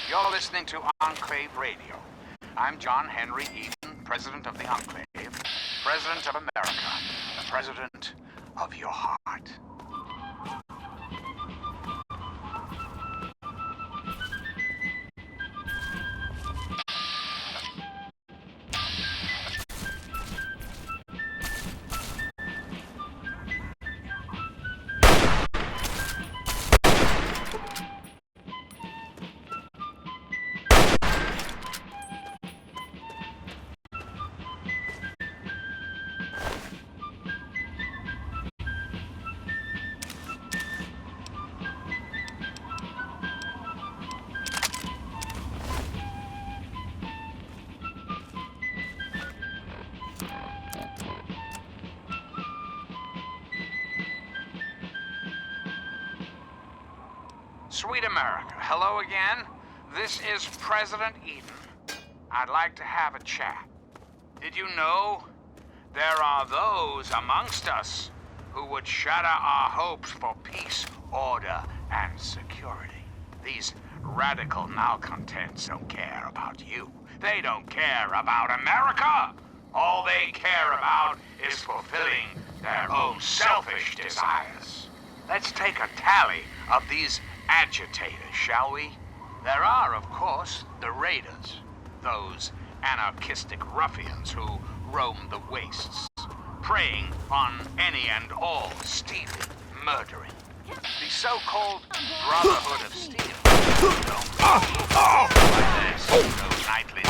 You're listening to Enclave Radio. I'm John Henry Eden, President of the Enclave, President of America, the President of your heart. Sweet America, hello again. This is President Eden. I'd like to have a chat. Did you know there are those amongst us who would shatter our hopes for peace, order, and security? These radical malcontents don't care about you. They don't care about America. All they care about is fulfilling their own selfish desires. Let's take a tally of these agitators, shall we? There are, of course, the raiders, those anarchistic ruffians who roam the wastes, preying on any and all, stealing, murdering. The so-called Brotherhood of Steel don't by this, those nightly...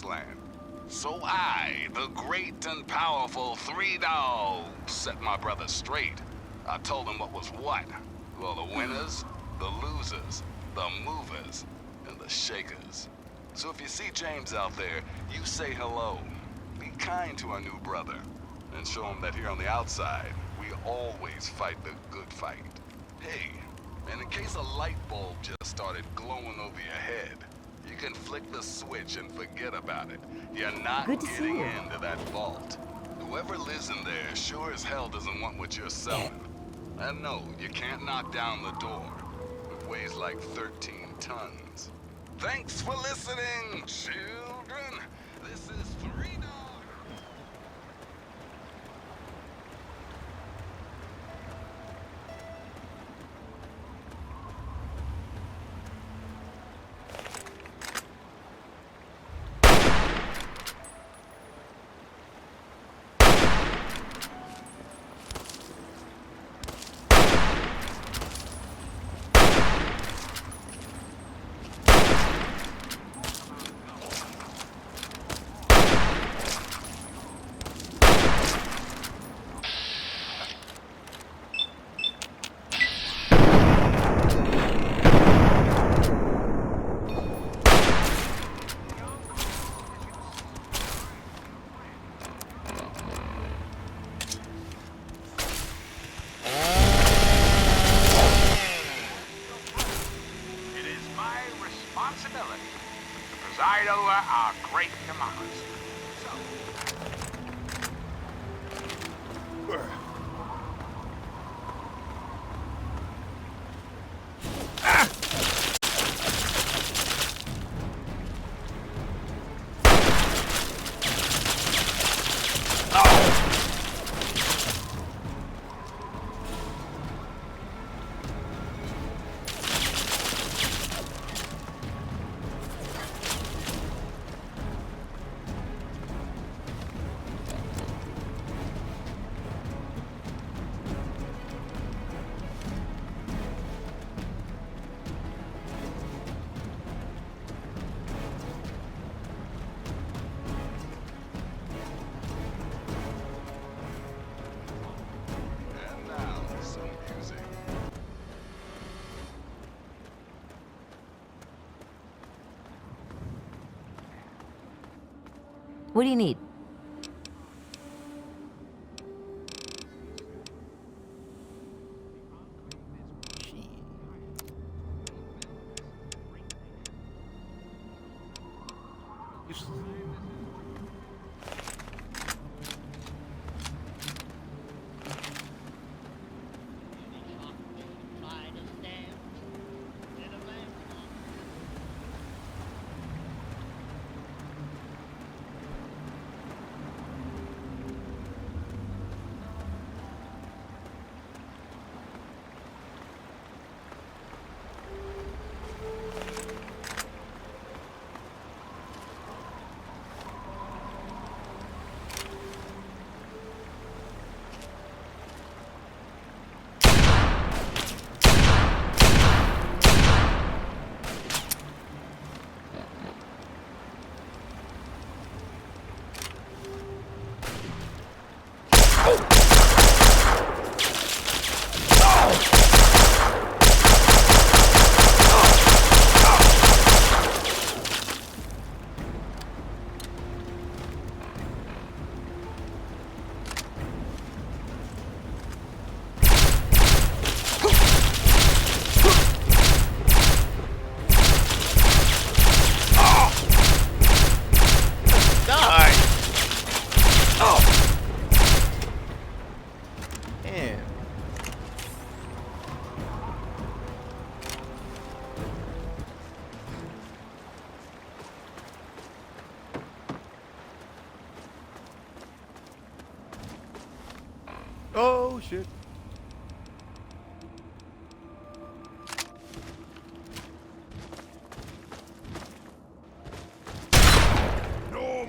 Land. So I, the great and powerful Three Dogs, set my brother straight. I told him what was what. Well, the winners, the losers, the movers, and the Shakers. So if you see James out there, you say hello. Be kind to our new brother, and show him that here on the outside, we always fight the good fight. Hey, and in case a light bulb just started glowing over your head, you can flick the switch and forget about it. You're not getting into that vault. Whoever lives in there sure as hell doesn't want what you're selling. And no, you can't knock down the door. It weighs like 13 tons. Thanks for listening, children. This is 3 Dogs. Responsibility to preside over our great democracy. What do you need? Oh shit. No.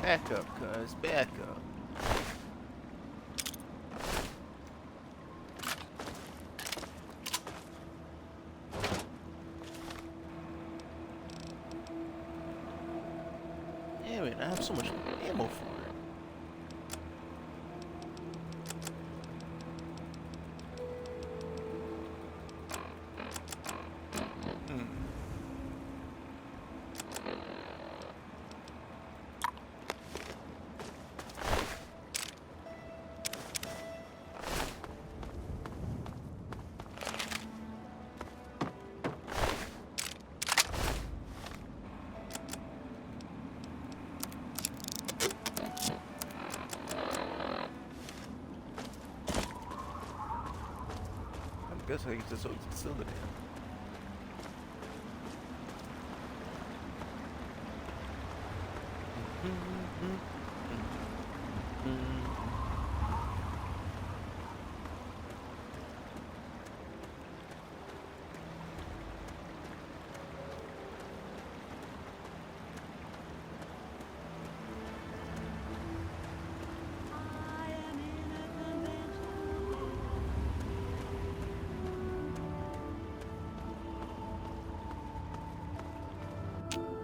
Back up, cuz. Back up. Damn it, I have so much ammo Go for it. I guess I can just open the cylinder.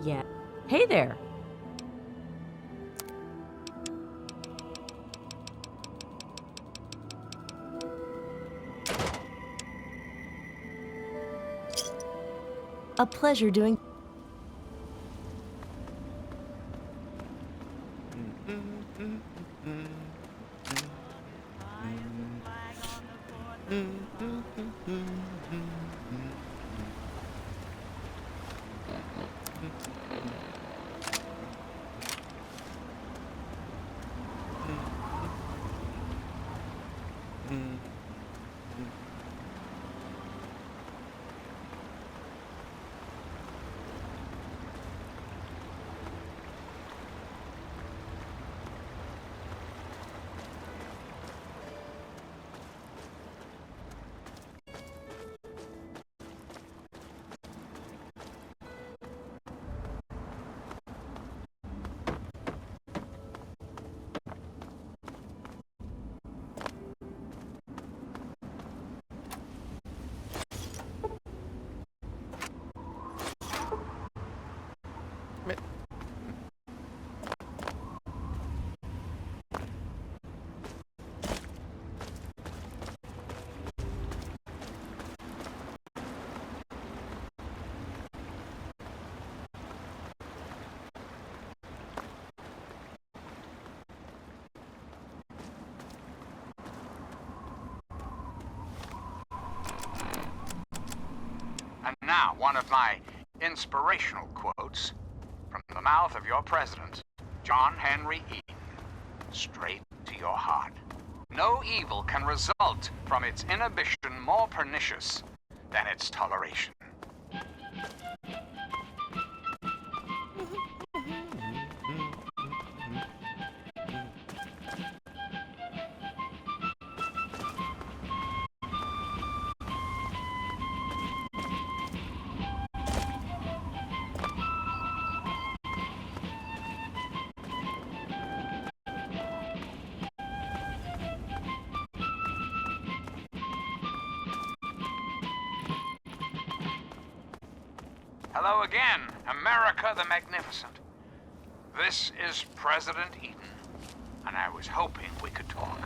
Yeah. Hey there. A pleasure doing. And now, one of my inspirational quotes from the mouth of your president, John Henry Eaton, straight to your heart. No evil can result from its inhibition more pernicious than its toleration. Hello again, America the Magnificent. This is President Eaton, and I was hoping we could talk.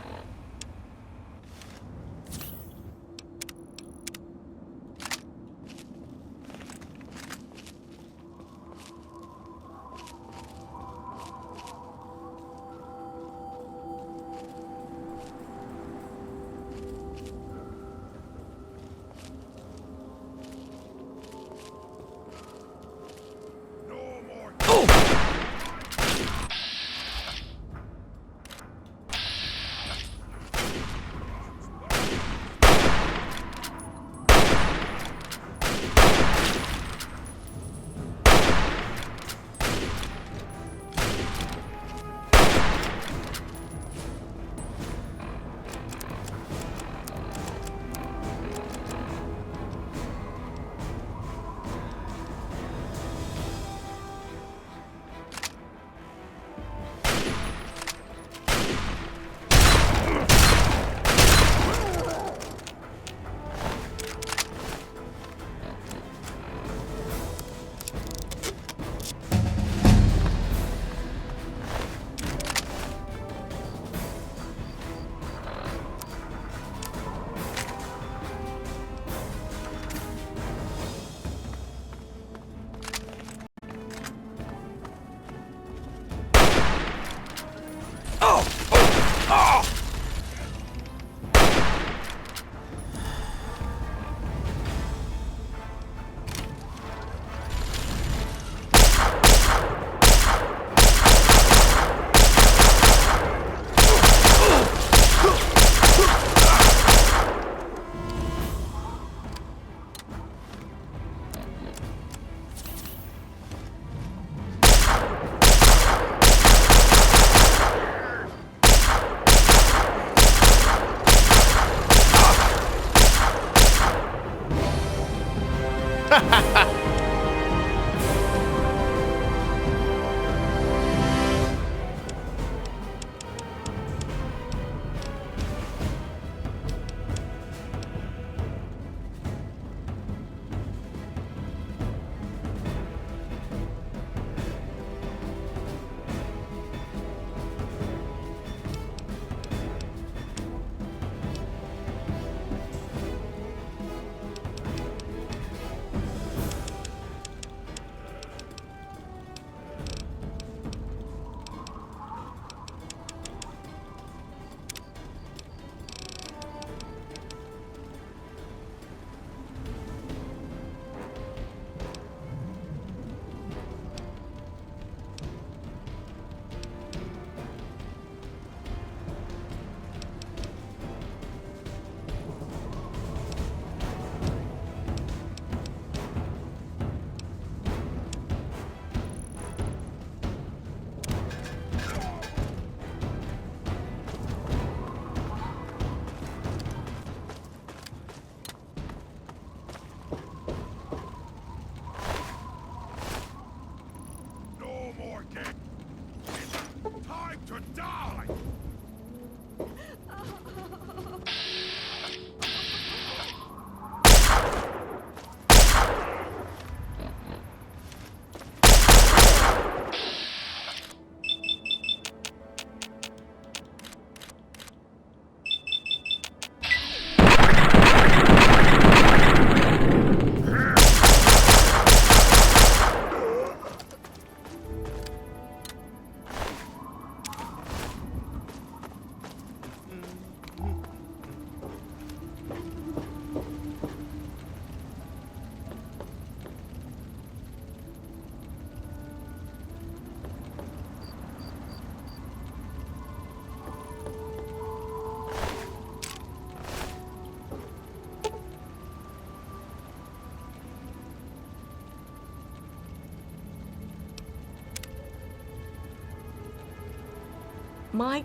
My,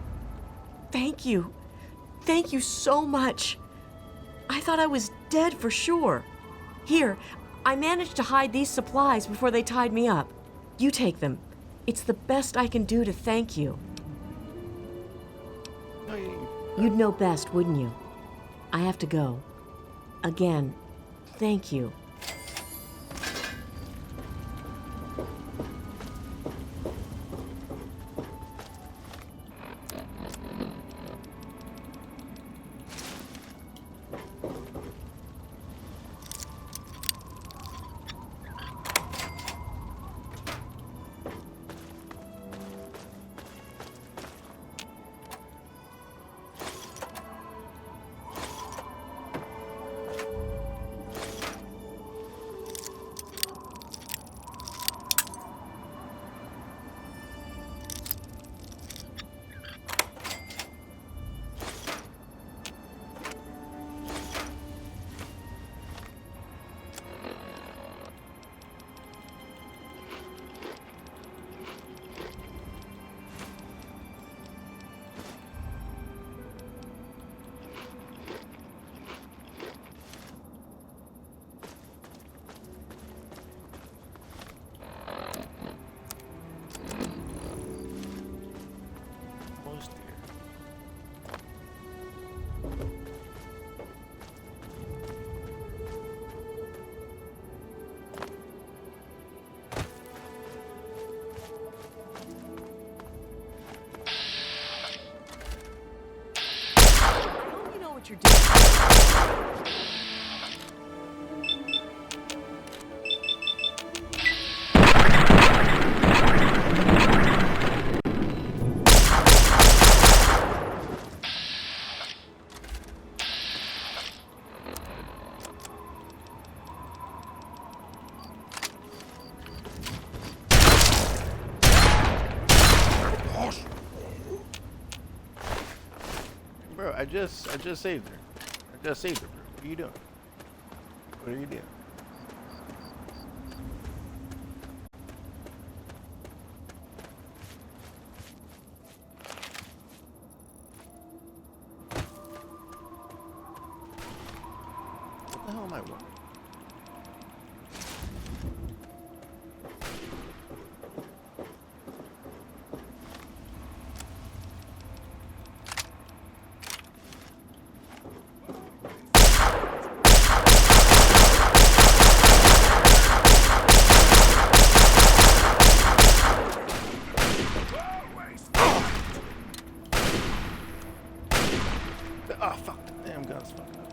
thank you. Thank you so much. I thought I was dead for sure. Here, I managed to hide these supplies before they tied me up. You take them. It's the best I can do to thank you. You'd know best, wouldn't you? I have to go. Again, thank you. What you're doing. Bro, I just saved her. I just saved her, bro. What are you doing? What are you doing? What the hell am I running? Oh, fuck. The damn gun's fucking up.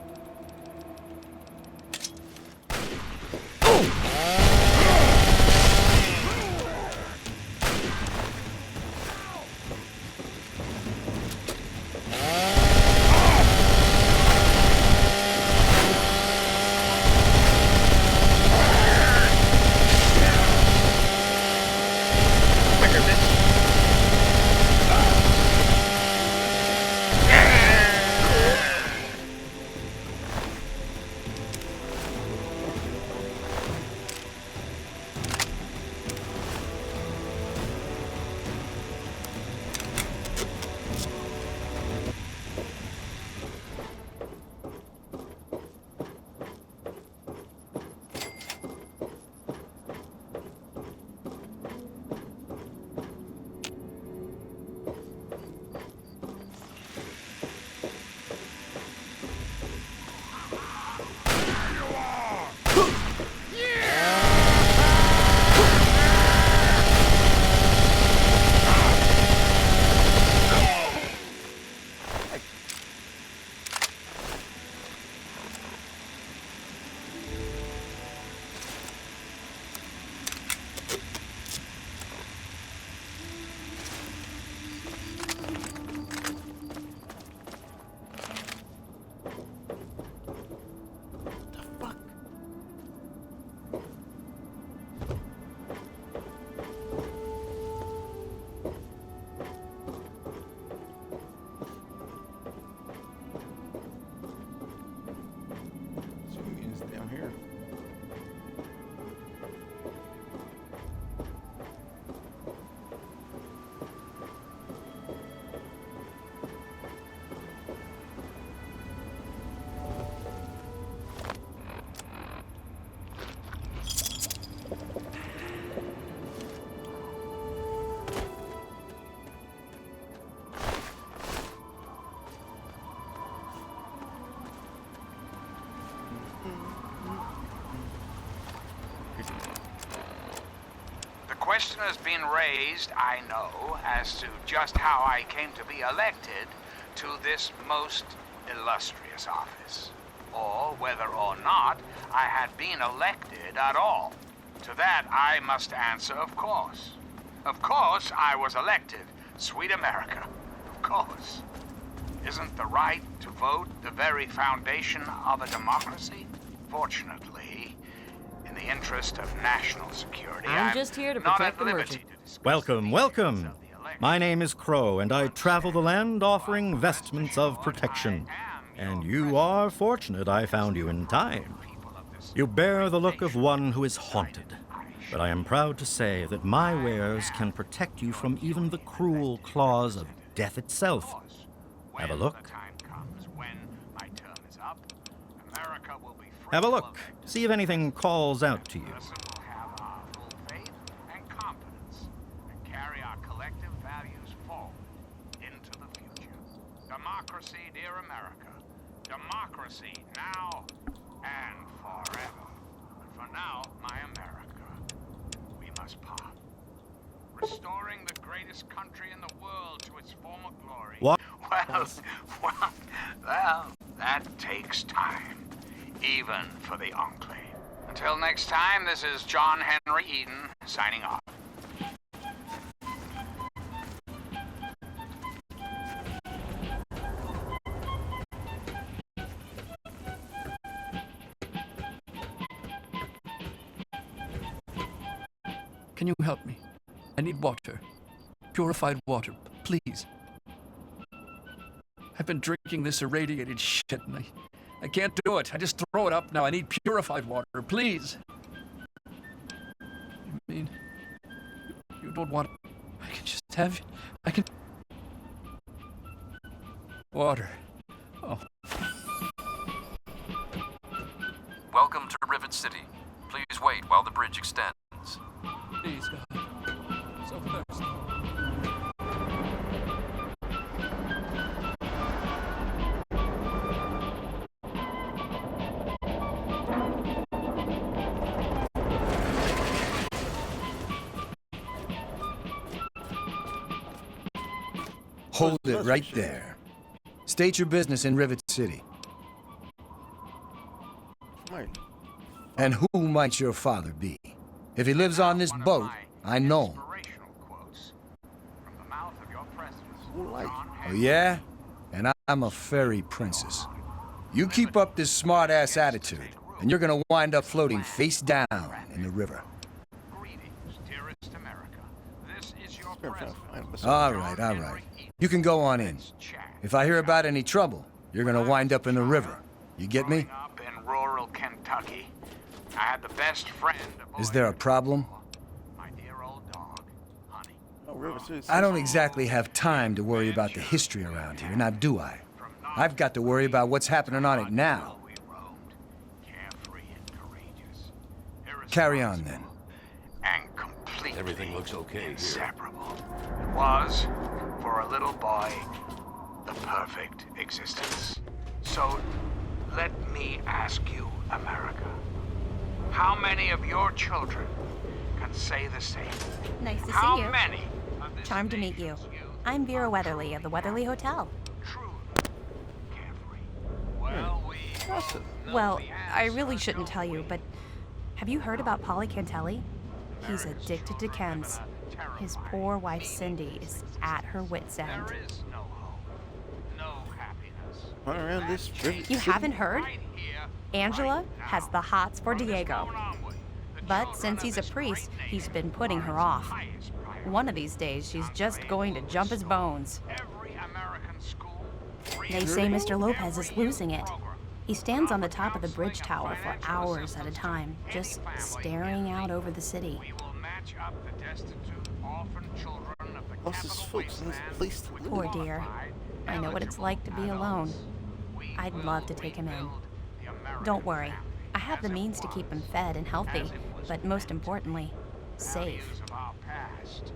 The question has been raised, I know, as to just how I came to be elected to this most illustrious office, or whether or not I had been elected at all. To that I must answer, of course. Of course I was elected, sweet America. Of course. Isn't the right to vote the very foundation of a democracy? Fortunately, in the interest of national security, I'm just here to not protect at the liberty merchant. to discuss Welcome, the welcome. issues of the election. My name is Crow, and I travel the land offering vestments of protection. And you are fortunate I found you in time. You bear the look of one who is haunted. But I am proud to say that my wares can protect you from even the cruel claws of death itself. Have a look. Have a look. See if anything calls out to you. Will have our full faith and confidence and carry our collective values forward into the future. Democracy, dear America. Democracy now and forever. But for now, my America, we must part. Restoring the greatest country in the world to its former glory. What? Well, that takes time. Even for the Enclave. Until next time, this is John Henry Eden, signing off. Can you help me? I need water. Purified water, please. I've been drinking this irradiated shit and I can't do it. I just throw it up now. I need purified water, please. You mean you don't want... I can just have... I can... Water. Oh. Welcome to Rivet City. Please wait while the bridge extends. Please, God. So thirsty. Hold it right there. State your business in Rivet City. Right. And who might your father be? If he lives on this boat, I know him. Who like? Oh yeah? And I'm a fairy princess. You keep up this smart-ass attitude, and you're gonna wind up floating face down in the river. All right. You can go on in. If I hear about any trouble, you're gonna wind up in the river. You get me? Up in rural Kentucky, I had the best friend. Is there a problem? My dear old dog, Honey. Oh, River City's I don't exactly have time to worry about the history around here, now do I? I've got to worry about what's happening on it now. We roamed, carefree and courageous. Carry on, then. And completely Everything looks okay here. inseparable. It was, for a little boy, the perfect existence. So, let me ask you, America, how many of your children can say the same? Nice to How see you. many of this Charmed to meet you. nation's youth I'm Vera Weatherly of the Weatherly Hotel. truly carefree? Well, Well, I really shouldn't tell you, but have you heard about Polly Cantelli? He's addicted to chems. His poor wife Cindy is at her wit's end. there is no hope, no happiness. Run around this river. You haven't heard? Right here, Angela right now. has the hots for From this Diego. moment onward, the But children since of he's a this priest, great he's nation been putting are her his off. highest priority. One of these days, she's just going to jump his bones. Every American school, They say Mr. Lopez is losing it. He stands on the top of the bridge tower for hours at a time, just staring out over the city. we will match up the destitute orphan children of the Plus, his capital folks need a wasteland place to with live. Poor dear. I know what it's like to be alone. We I'd will love to take him in. rebuild the American Don't worry. family I have the as it means to keep him was, fed and healthy, as it was but most meant. importantly, safe. Values of our past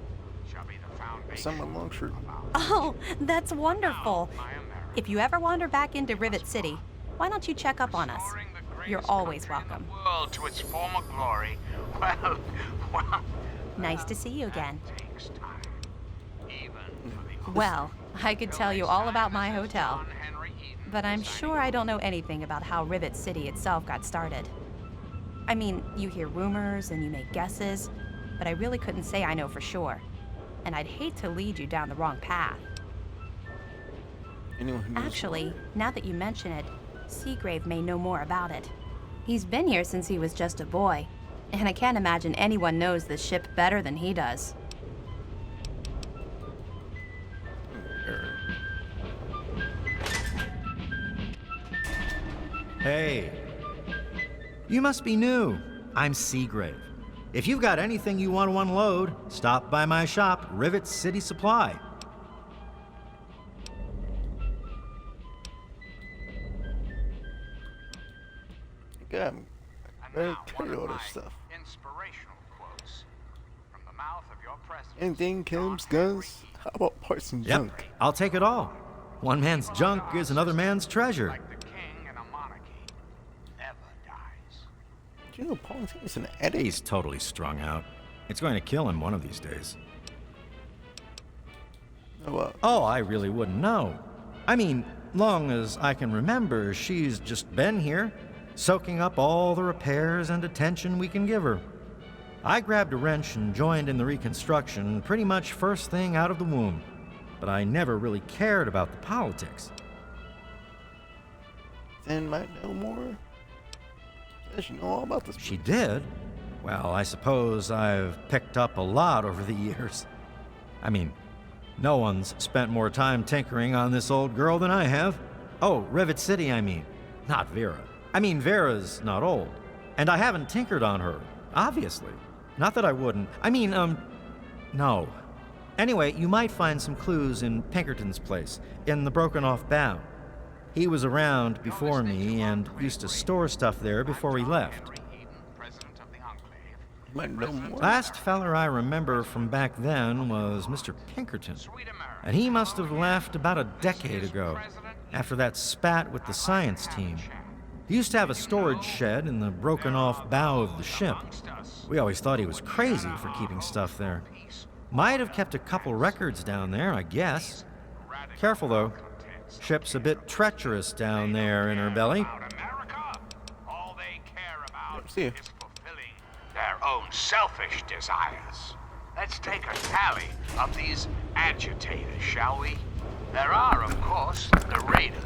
shall be the foundation Someone long shirt. of our Oh, that's wonderful. my America. If you ever wander back into Rivet City, why don't you check up on us? Restoring the greatest You're always country in welcome. the world to its former glory. Well, Nice to see you again. takes time. Even for the Well, I could tell you all about my hotel, John Henry Eden but I'm signing sure I don't know anything about how Rivet City itself got started. I mean, you hear rumors and you make guesses, but I really couldn't say I know for sure. And I'd hate to lead you down the wrong path. Anyone who knows Actually, now that you mention it, Seagrave may know more about it. He's been here since he was just a boy, and I can't imagine anyone knows the ship better than he does. Hey. You must be new. I'm Seagrave. If you've got anything you want to unload, stop by my shop, Rivet City Supply. God, And better now, one carry of all my this stuff. inspirational quotes from the mouth of your president. Anything, chems, guns? How about parts and Yep, junk? I'll take it all. One man's junk is another man's treasure. Like the king in a monarchy never dies. Do you know politics is an addict? He's totally strung out. It's going to kill him one of these days. Oh, I really wouldn't know. I mean, long as I can remember, she's just been here, soaking up all the repairs and attention we can give her. I grabbed a wrench and joined in the reconstruction pretty much first thing out of the womb, but I never really cared about the politics. Then might know more. Says you know all about this. She did? Well, I suppose I've picked up a lot over the years. I mean, no one's spent more time tinkering on this old girl than I have. Oh, Rivet City, I mean. Not Vera. I mean, Vera's not old. And I haven't tinkered on her, obviously. Not that I wouldn't. I mean, no. Anyway, you might find some clues in Pinkerton's place, in the broken-off bow. He was around before me and used to store stuff there before he left. You might know more. Last feller I remember from back then was Mr. Pinkerton, and he must have left about a decade ago, after that spat with the science team. He used to have a storage shed in the broken-off bow of the ship. We always thought he was crazy for keeping stuff there. Might have kept a couple records down there, I guess. Careful, though. Ship's a bit treacherous down there in her belly. About America, all they care about See ya. is fulfilling their own selfish desires. Let's take a tally of these agitators, shall we? There are, of course, the raiders.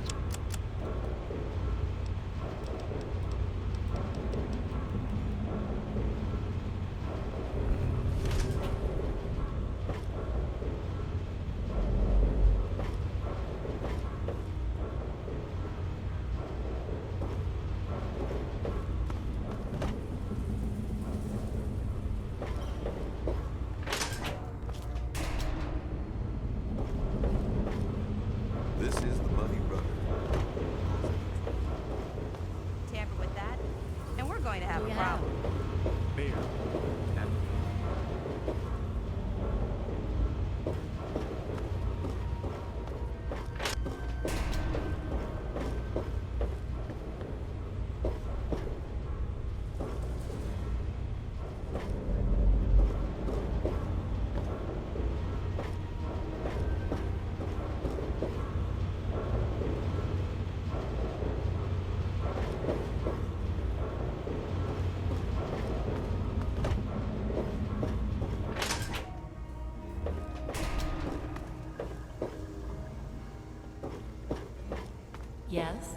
This is the money runner. Tamper with that, and we're going to have a Yeah. problem. Beer. Yes?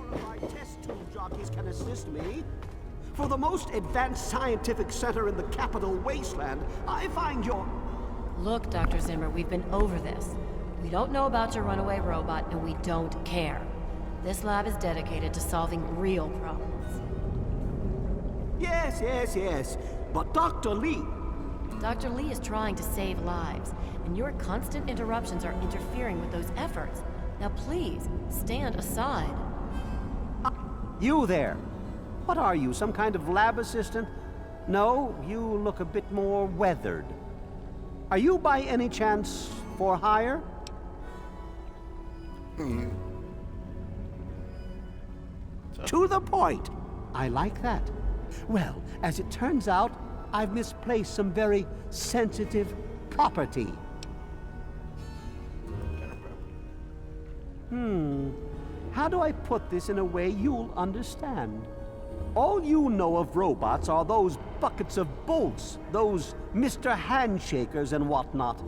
Qualified test tube jockeys can assist me. For the most advanced scientific center in the capital wasteland, I find your... Look, Dr. Zimmer, we've been over this. We don't know about your runaway robot, and we don't care. This lab is dedicated to solving real problems. Yes, yes, yes. But Dr. Lee... Dr. Lee is trying to save lives, and your constant interruptions are interfering with those efforts. Now please, stand aside. You there. What are you, some kind of lab assistant? No, you look a bit more weathered. Are you by any chance for hire? To the point. I like that. Well, as it turns out, I've misplaced some very sensitive property. How do I put this in a way you'll understand? All you know of robots are those buckets of bolts, those Mr. Handshakers and whatnot.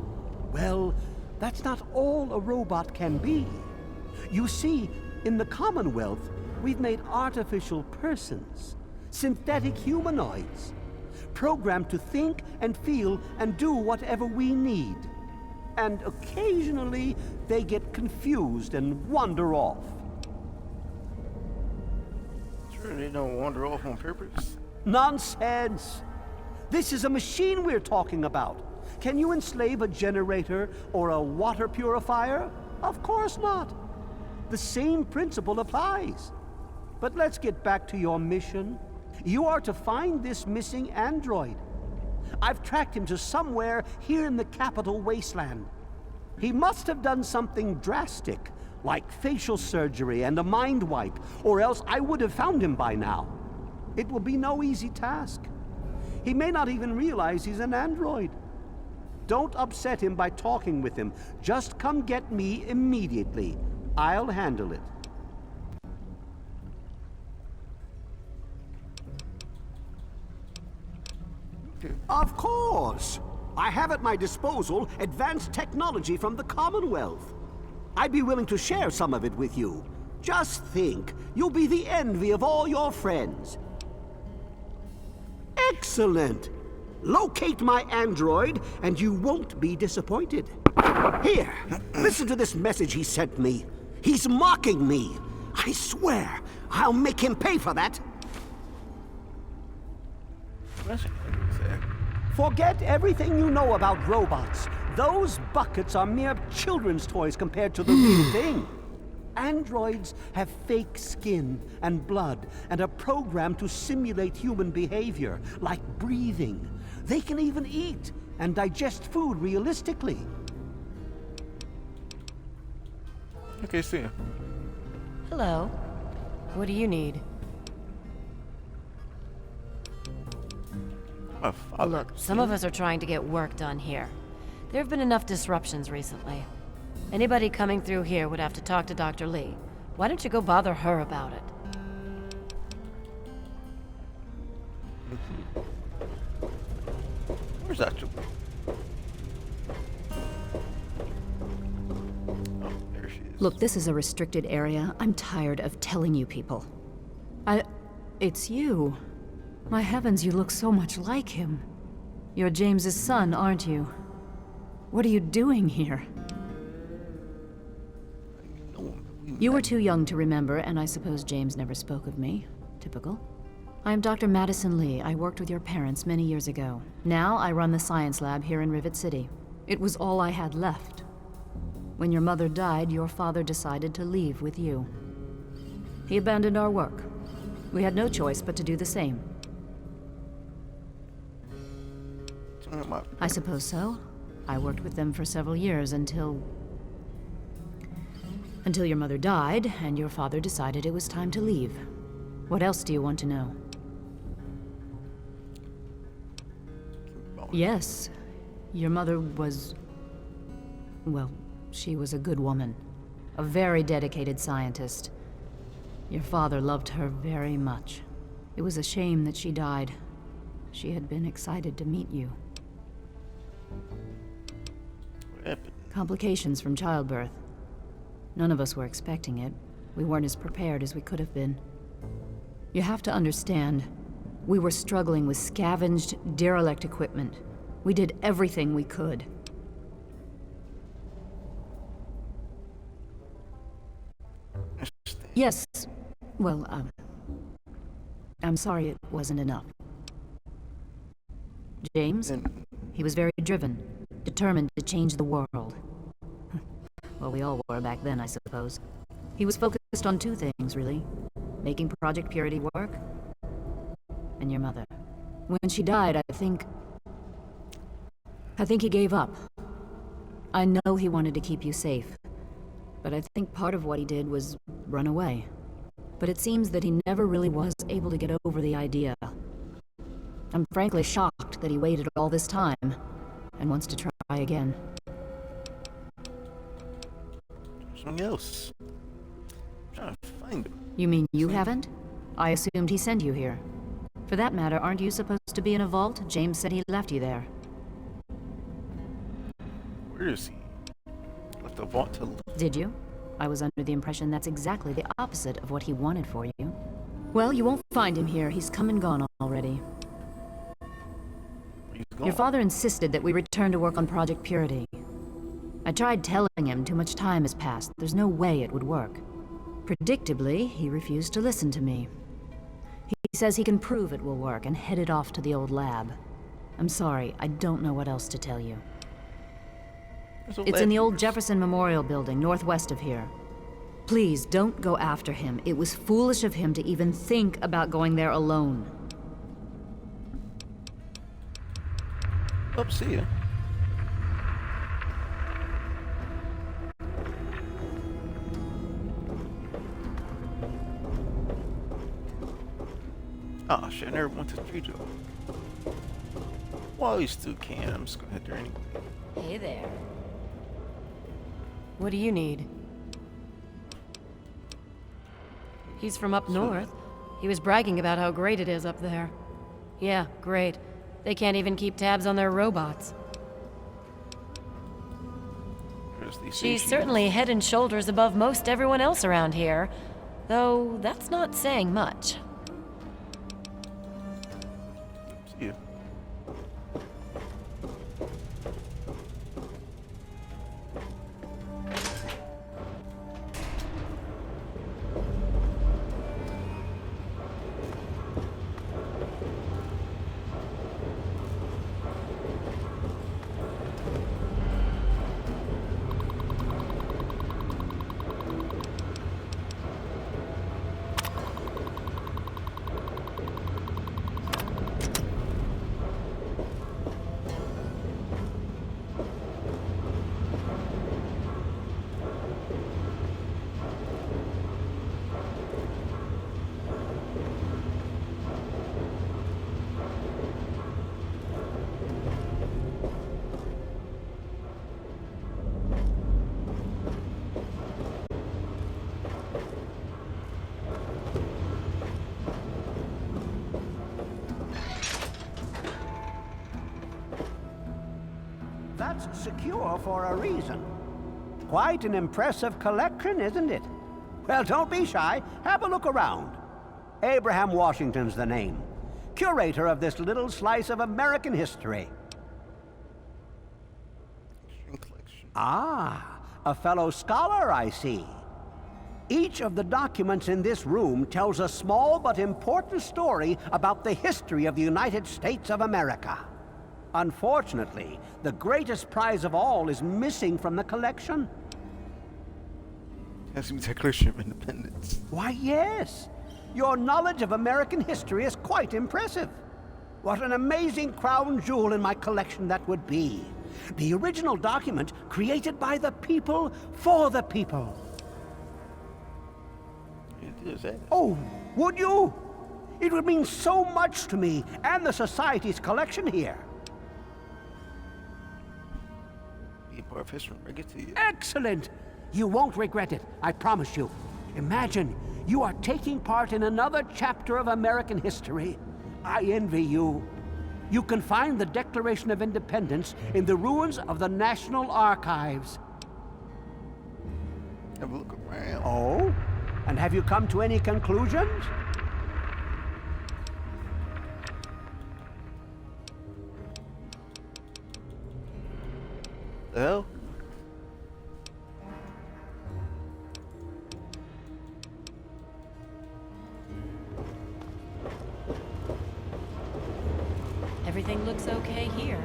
Well, that's not all a robot can be. You see, in the Commonwealth, we've made artificial persons, synthetic humanoids, programmed to think and feel and do whatever we need. And occasionally, they get confused and wander off. Sure, they don't wander off on purpose. Nonsense! This is a machine we're talking about. Can you enslave a generator or a water purifier? Of course not. The same principle applies. But let's get back to your mission. You are to find this missing android. I've tracked him to somewhere here in the capital wasteland. He must have done something drastic, like facial surgery and a mind wipe, or else I would have found him by now. It will be no easy task. He may not even realize he's an android. Don't upset him by talking with him. Just come get me immediately. I'll handle it. Of course! I have at my disposal advanced technology from the Commonwealth. I'd be willing to share some of it with you. Just think, you'll be the envy of all your friends. Excellent! Locate my android, and you won't be disappointed. Here, listen to this message he sent me. He's mocking me. I swear, I'll make him pay for that. Forget everything you know about robots. Those buckets are mere children's toys compared to the real thing. Androids have fake skin and blood and are programmed to simulate human behavior, like breathing. They can even eat and digest food realistically. Okay, see ya. Hello. What do you need? My father. Look, some of us are trying to get work done here. There have been enough disruptions recently. Anybody coming through here would have to talk to Dr. Lee. Why don't you go bother her about it? Where's Dr. Lee? Oh, there she is. Look, this is a restricted area. I'm tired of telling you people. It's you. My heavens, you look so much like him. You're James's son, aren't you? What are you doing here? You were too young to remember, and I suppose James never spoke of me. Typical. I am Dr. Madison Lee. I worked with your parents many years ago. Now I run the science lab here in Rivet City. It was all I had left. When your mother died, your father decided to leave with you. He abandoned our work. We had no choice but to do the same. I suppose so. I worked with them for several years until your mother died, and your father decided it was time to leave. What else do you want to know? Yes, your mother was... well, she was a good woman. A very dedicated scientist. Your father loved her very much. It was a shame that she died. She had been excited to meet you. What happened? Complications from childbirth. None of us were expecting it. We weren't as prepared as we could have been. You have to understand, we were struggling with scavenged, derelict equipment. We did everything we could. Yes. Well, I'm sorry it wasn't enough. James? He was very driven, determined to change the world. Well, we all were back then, I suppose. He was focused on two things, really. Making Project Purity work, and your mother. When she died, I think he gave up. I know he wanted to keep you safe, but I think part of what he did was run away. But it seems that he never really was able to get over the idea. I'm frankly shocked that he waited all this time and wants to try again. Something else. I'm trying to find him. You mean you haven't? I assumed he sent you here. For that matter, aren't you supposed to be in a vault? James said he left you there. Where is he? Left the vault to... Did you? I was under the impression that's exactly the opposite of what he wanted for you. Well, you won't find him here. He's come and gone already. He's gone. Your father insisted that we return to work on Project Purity. I tried telling him too much time has passed. There's no way it would work. Predictably, he refused to listen to me. He says he can prove it will work and headed off to the old lab. I'm sorry, I don't know what else to tell you. It's in the old Jefferson Memorial Building, northwest of here. Please, don't go after him. It was foolish of him to even think about going there alone. Oh, see ya. Oh shit, I never went to the street though. Well, you still can. I'm just gonna head there anyway. Hey there. What do you need? He's from up north. He was bragging about how great it is up there. Yeah, great. They can't even keep tabs on their robots. She's certainly head and shoulders above most everyone else around here, though that's not saying much. See ya. That's secure for a reason. Quite an impressive collection, isn't it? Well, don't be shy. Have a look around. Abraham Washington's the name. Curator of this little slice of American history. Ah, a fellow scholar, I see. Each of the documents in this room tells a small but important story about the history of the United States of America. Unfortunately, the greatest prize of all is missing from the collection. That's the Declaration of Independence. Why, yes. Your knowledge of American history is quite impressive. What an amazing crown jewel in my collection that would be. The original document created by the people for the people. Oh, would you? It would mean so much to me and the Society's collection here. Be a part of history, bring it to you. Excellent! You won't regret it, I promise you. Imagine, you are taking part in another chapter of American history. I envy you. You can find the Declaration of Independence in the ruins of the National Archives. Have a look around. Oh? And have you come to any conclusions? The hell? Everything looks okay here.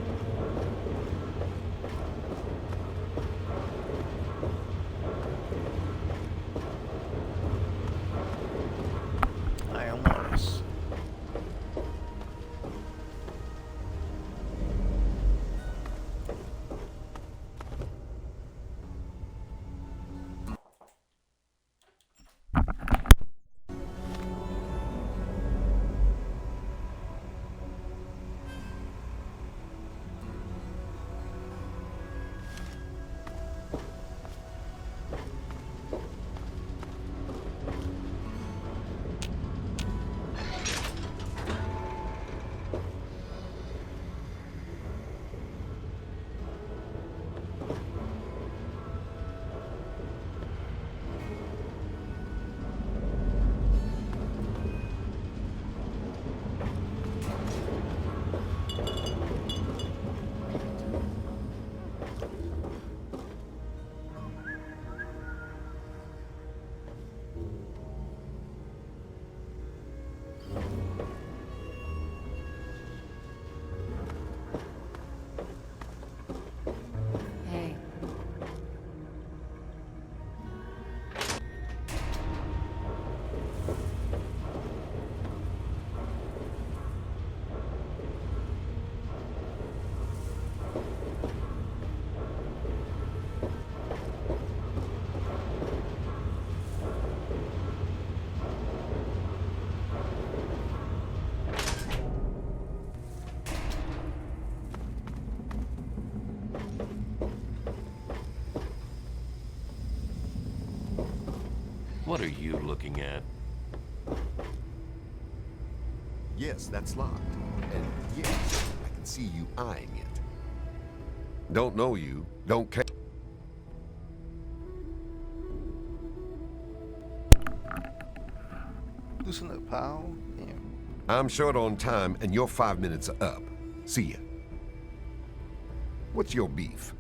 I am Morris. Hey. What are you looking at? Yes, that's locked. And yes, I can see you eyeing it. Don't know you, don't care. Loosen up, pal. Damn. I'm short on time and your 5 minutes are up. See ya. What's your beef?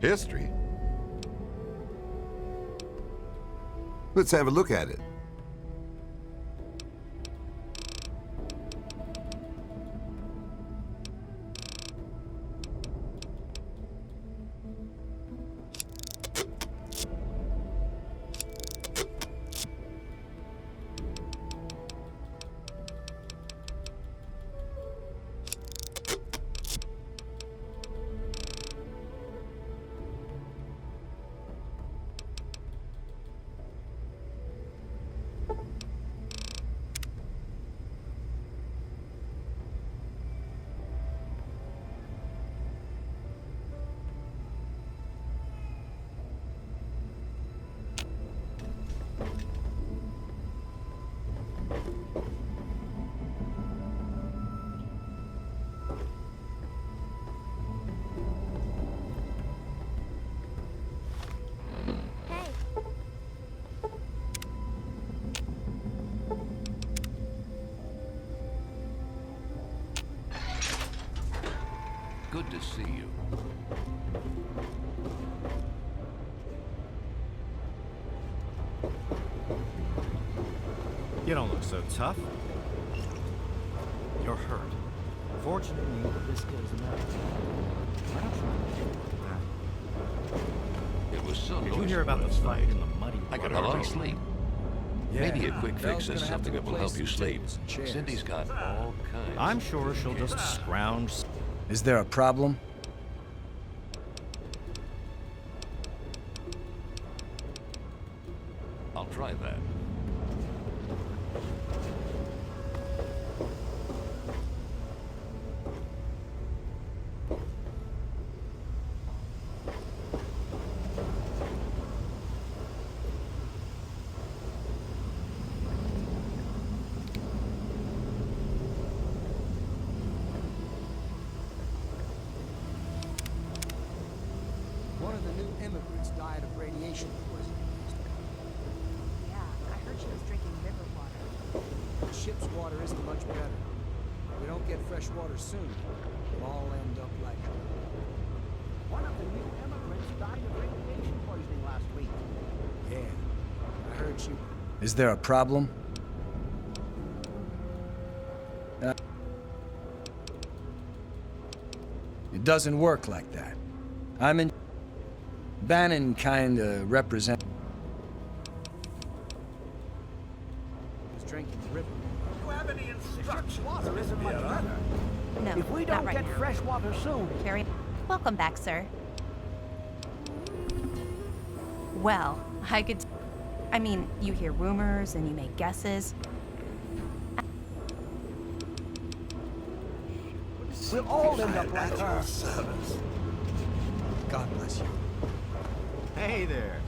History? Let's have a look at it. Good to see you. You don't look so tough. You're hurt. Fortunately, this is America. We're not trying to take a look at that. It was so Did you noisy hear about the last fight night. in the muddy I could water? hardly sleep. Maybe a quick fix Belle's is gonna have something to that will help replace you some sleep. tables and chairs. Cindy's got all kinds. I'm sure she'll just scrounge. Is there a problem? I'll try that. One of the new immigrants died of radiation poisoning. Yeah, I heard she was drinking river water. The ship's water isn't much better. If we don't get fresh water soon, we'll all end up like her. One of the new immigrants died of radiation poisoning last week. Yeah, I heard she... Is there a problem? It doesn't work like that. I'm in... Bannon kinda represent... was drinking the river. Do you have any instructions? Water isn't much better. No, If we not don't right get now. fresh water soon, Carrie, welcome back, sir. Well, I could... I mean, you hear rumors and you make guesses. we'll all end up like her. God bless you. Hey there.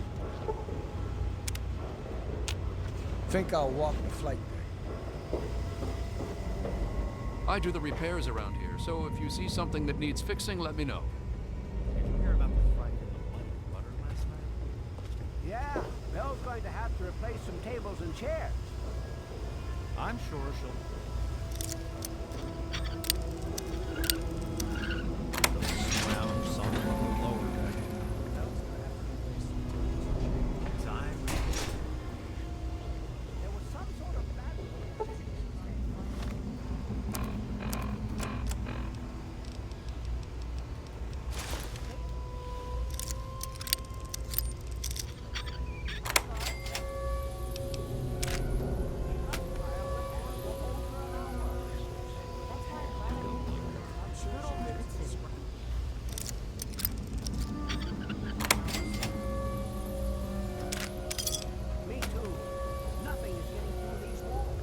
Think I'll walk the flight back. I do the repairs around here, so if you see something that needs fixing, let me know. Did you hear about the fight in the muddy water last night? Yeah, Belle's going to have to replace some tables and chairs. I'm sure she'll scrounge some from the lower deck. Time. There was some sort of bad... Me too. Nothing is getting through these walls.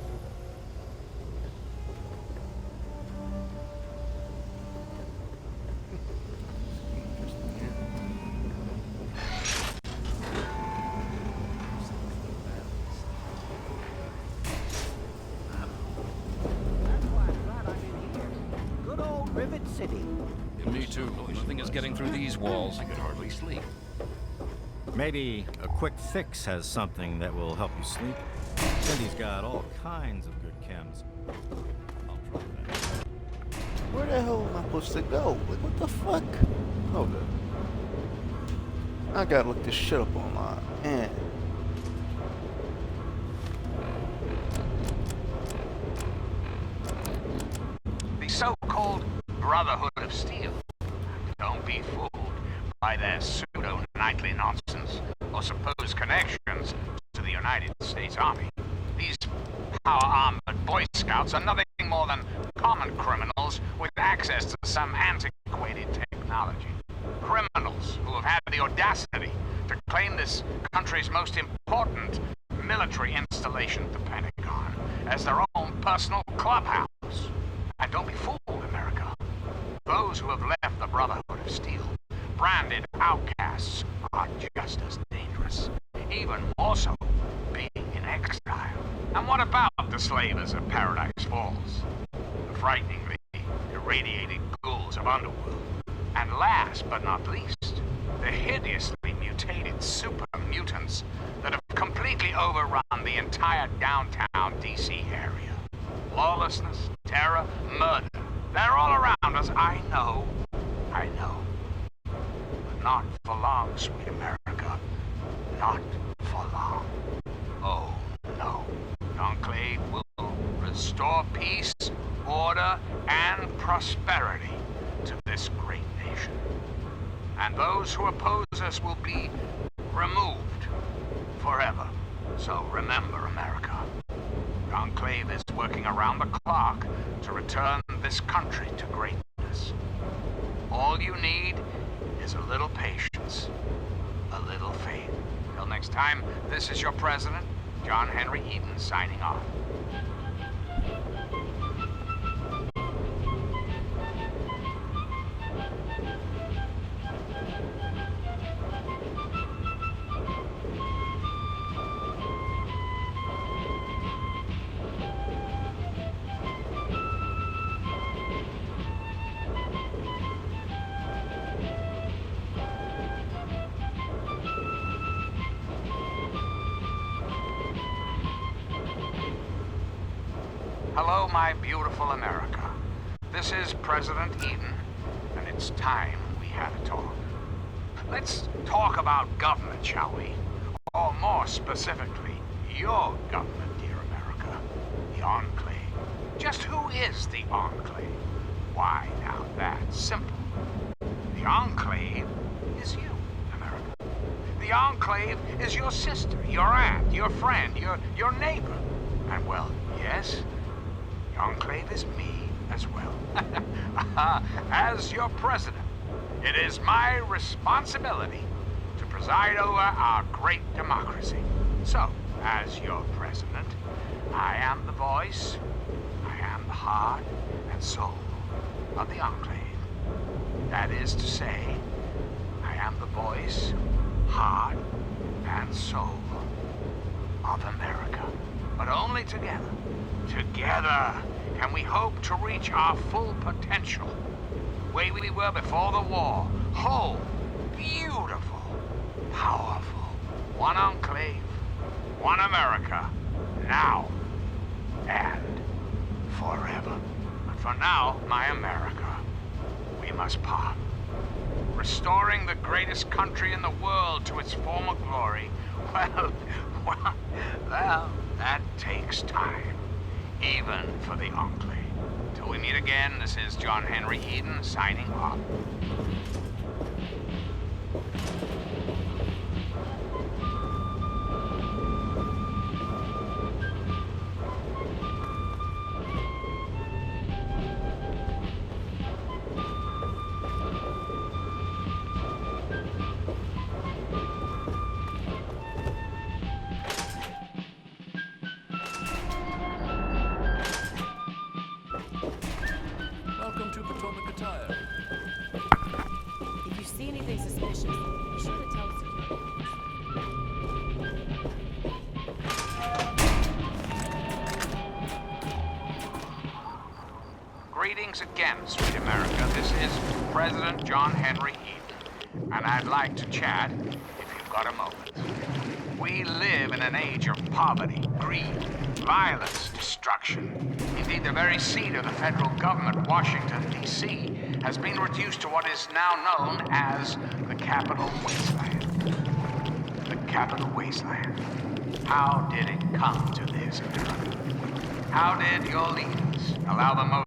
That's why I'm glad I'm in here. Good old Rivet City. Me too. Nothing is getting through these walls. I could hardly sleep. Maybe a quick fix has something that will help you sleep. Cindy's got all kinds of good chems. I'll try that. Where the hell am I supposed to go? Like, what the fuck? Hold up. I gotta look this shit up online. Man. The so-called Brotherhood of Steel. Don't be fooled by their pseudo-knightly nonsense or supposed connections to the United States Army. These power-armored Boy Scouts are nothing more than common criminals with access to some antiquated technology. Criminals who have had the audacity to claim this country's most important military installation, the Pentagon, as their own personal clubhouse. And don't be fooled, America. Those who have left the Brotherhood of Steel, branded outcasts, are just as dangerous, even more so being in exile. And what about the slavers of Paradise Falls? The frighteningly irradiated ghouls of Underworld. And last but not least, the hideously mutated super mutants that have completely overrun the entire downtown DC area. Lawlessness, terror, murder. They're all around us, I know. I know. But not for long, sweet America. Not for long. Oh, no. The Enclave will restore peace, order, and prosperity to this great nation. And those who oppose us will be removed forever. So remember, America, the Enclave is working around the clock to return this country to greatness. All you need is a little patience, a little faith. Till next time, this is your president, John Henry Eden, signing off. Hello, my beautiful America. This is President Eden, and it's time we had a talk. Let's talk about government, shall we? Or more specifically, your government, dear America. The Enclave. Just who is the Enclave? Why, now that's simple. The Enclave is you, America. The Enclave is your sister, your aunt, your friend, your neighbor. And well, yes, the Enclave is me as well. As your president, it is my responsibility to preside over our great democracy. So, as your president, I am the voice, I am the heart and soul of the Enclave. That is to say, I am the voice, heart, and soul of America. But only together. Together can we hope to reach our full potential, the way we were before the war. Whole, beautiful, powerful. One Enclave, one America, now and forever. But for now, my America, we must part. Restoring the greatest country in the world to its former glory, well, that takes time. Even for the Enclave. Till we meet again, this is John Henry Eden signing off. Welcome to Potomac Attire. If you see anything suspicious, be sure to tell security. Greetings again, sweet America. This is President John Henry Eden, and I'd like to chat if you've got a moment. We live in an age of poverty, greed, violence, destruction. Indeed, the very seat of the federal government, Washington, D.C., has been reduced to what is now known as the Capital Wasteland. The Capital Wasteland. How did it come to this, America? How did your leaders allow the most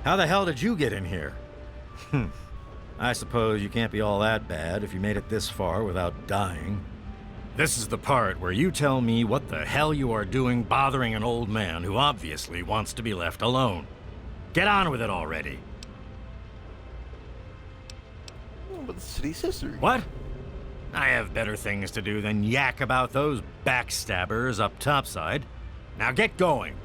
How the hell did you get in here? I suppose you can't be all that bad if you made it this far without dying. This is the part where you tell me what the hell you are doing bothering an old man who obviously wants to be left alone. Get on with it already. But the city's history. What? I have better things to do than yak about those backstabbers up topside. Now get going.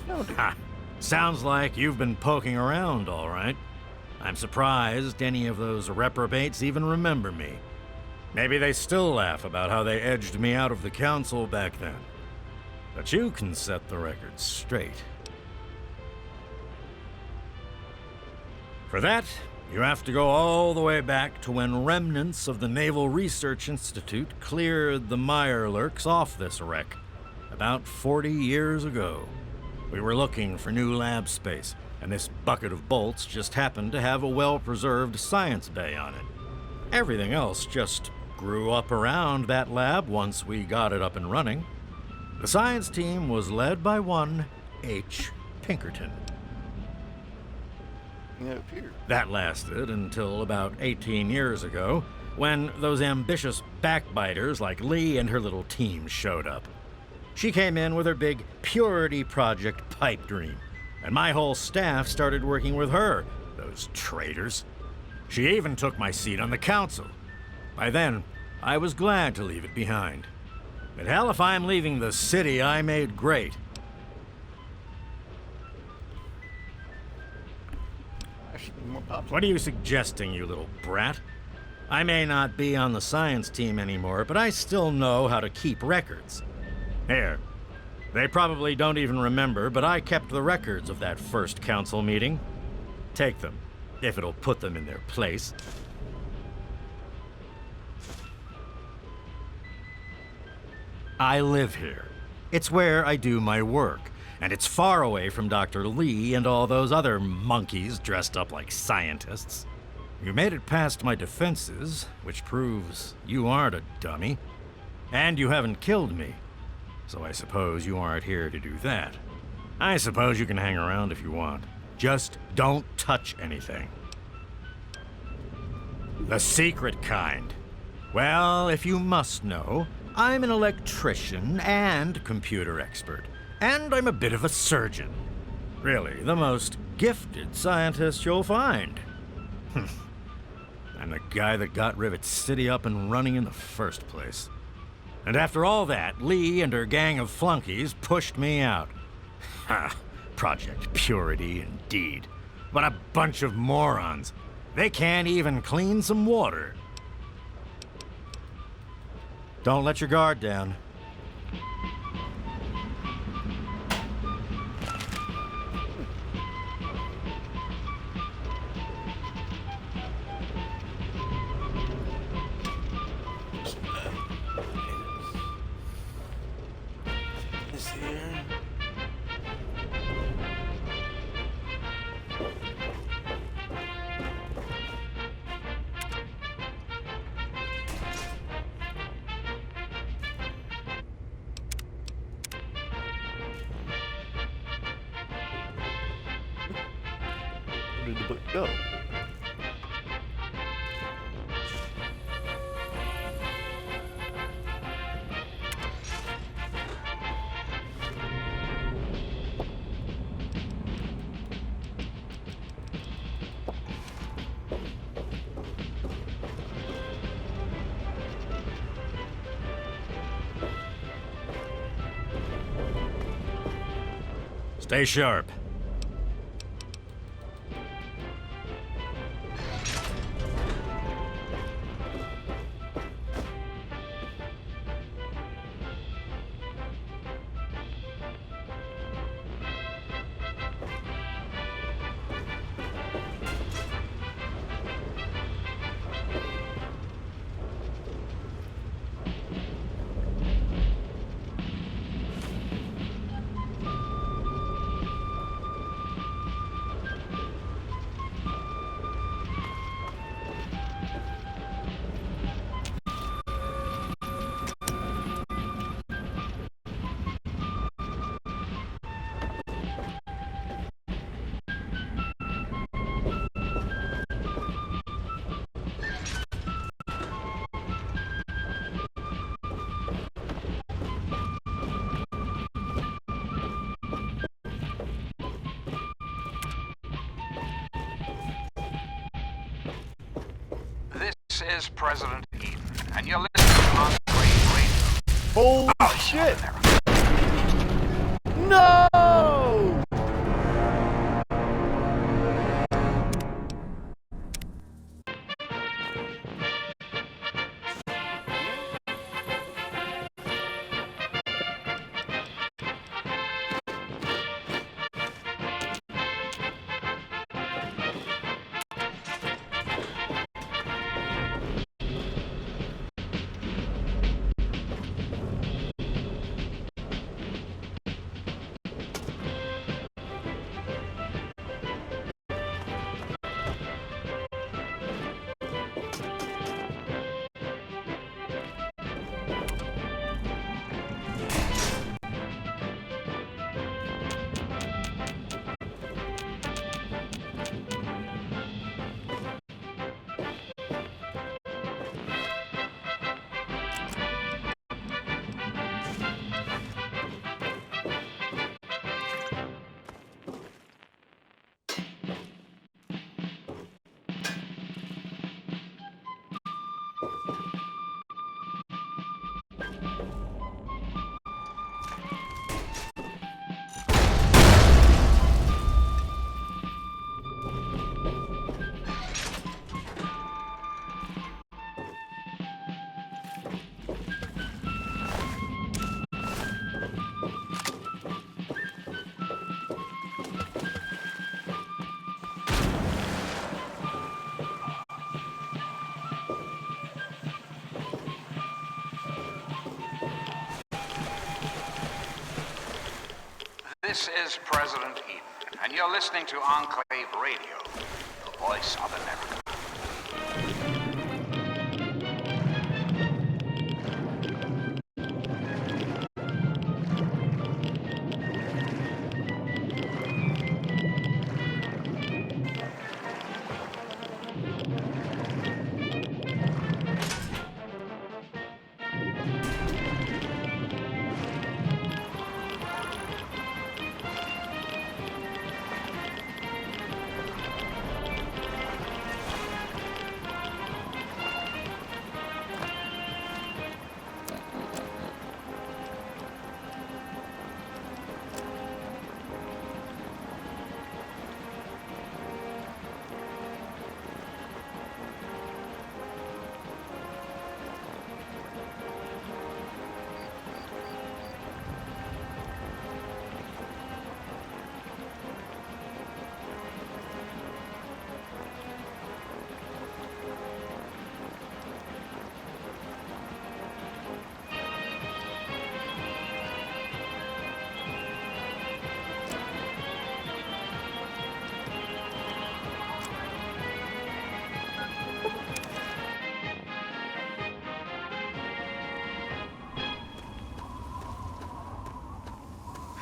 Ha! Sounds like you've been poking around, all right. I'm surprised any of those reprobates even remember me. Maybe they still laugh about how they edged me out of the council back then. But you can set the record straight. For that, you have to go all the way back to when remnants of the Naval Research Institute cleared the Mirelurks off this wreck, about 40 years ago. We were looking for new lab space, and this bucket of bolts just happened to have a well-preserved science bay on it. Everything else just grew up around that lab once we got it up and running. The science team was led by one H. Pinkerton. That lasted until about 18 years ago, when those ambitious backbiters like Lee and her little team showed up. She came in with her big Purity Project pipe dream, and my whole staff started working with her, those traitors. She even took my seat on the council. By then, I was glad to leave it behind. But hell, if I'm leaving the city I made great. What are you suggesting, you little brat? I may not be on the science team anymore, but I still know how to keep records. Here, they probably don't even remember, but I kept the records of that first council meeting. Take them, if it'll put them in their place. I live here. It's where I do my work, and it's far away from Dr. Lee and all those other monkeys dressed up like scientists. You made it past my defenses, which proves you aren't a dummy. And you haven't killed me. So I suppose you aren't here to do that. I suppose you can hang around if you want. Just don't touch anything. The secret kind. Well, if you must know, I'm an electrician and computer expert. And I'm a bit of a surgeon. Really, the most gifted scientist you'll find. I'm the guy that got Rivet City up and running in the first place. And after all that, Lee and her gang of flunkies pushed me out. Ha! Project Purity, indeed. What a bunch of morons. They can't even clean some water. Don't let your guard down. This here. Where did the book go? Stay sharp. is President Eden, and you're listening to Enclave Radio. Holy shit! No! This is President Eden, and you're listening to Enclave Radio, the voice of America.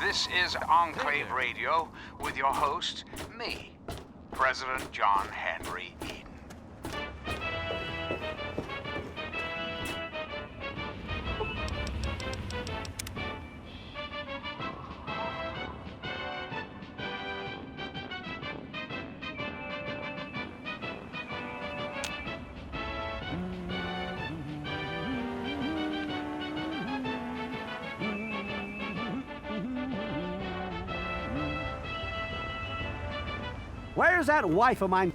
This is Enclave Radio with your host, me, President John Henry Eden. Where's that wife of mine?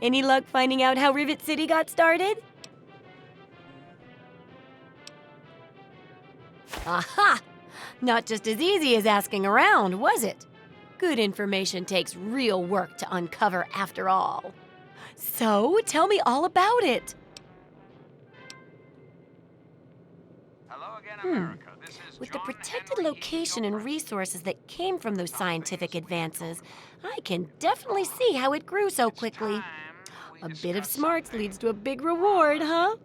Any luck finding out how Rivet City got started? Aha! Not just as easy as asking around, was it? Good information takes real work to uncover after all. So, tell me all about it. With the protected location and resources that came from those scientific advances, I can definitely see how it grew so quickly. A bit of smarts leads to a big reward, huh?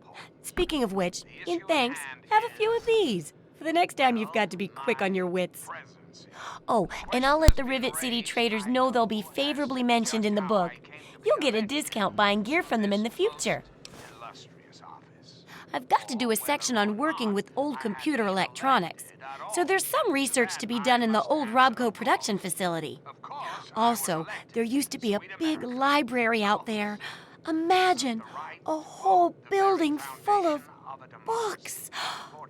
Speaking of which, in thanks, have a few of these. For the next time, you've got to be quick on your wits. Oh, and I'll let the Rivet City traders know they'll be favorably mentioned in the book. You'll get a discount buying gear from them in the future. I've got to do a section on working with old computer electronics. So there's some research to be done in the old Robco production facility. Also, there used to be a big library out there. Imagine a whole building full of books.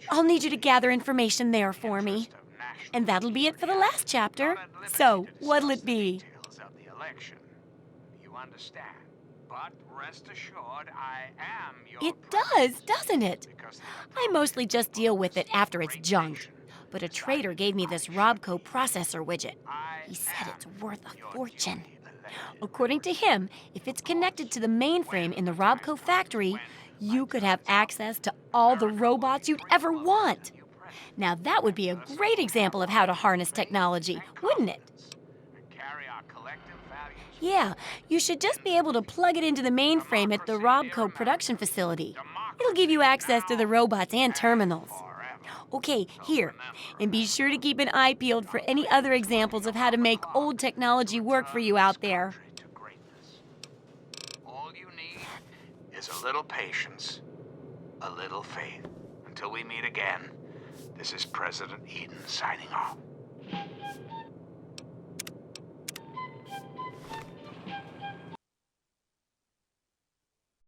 I'll need you to gather information there for me. And that'll be it for the last chapter. So, what'll it be? You understand? But rest assured, I am your It does, doesn't it? I mostly just deal with it after it's junked. But a trader gave me this Robco processor widget. He said it's worth a fortune. According to him, if it's connected to the mainframe in the Robco factory, you could have access to all the robots you'd ever want. Now that would be a great example of how to harness technology, wouldn't it? Yeah, you should just be able to plug it into the mainframe at the Robco production facility. It'll give you access to the robots and terminals. Okay, here. And be sure to keep an eye peeled for any other examples of how to make old technology work for you out there. All you need is a little patience, a little faith. Until we meet again, this is President Eden signing off.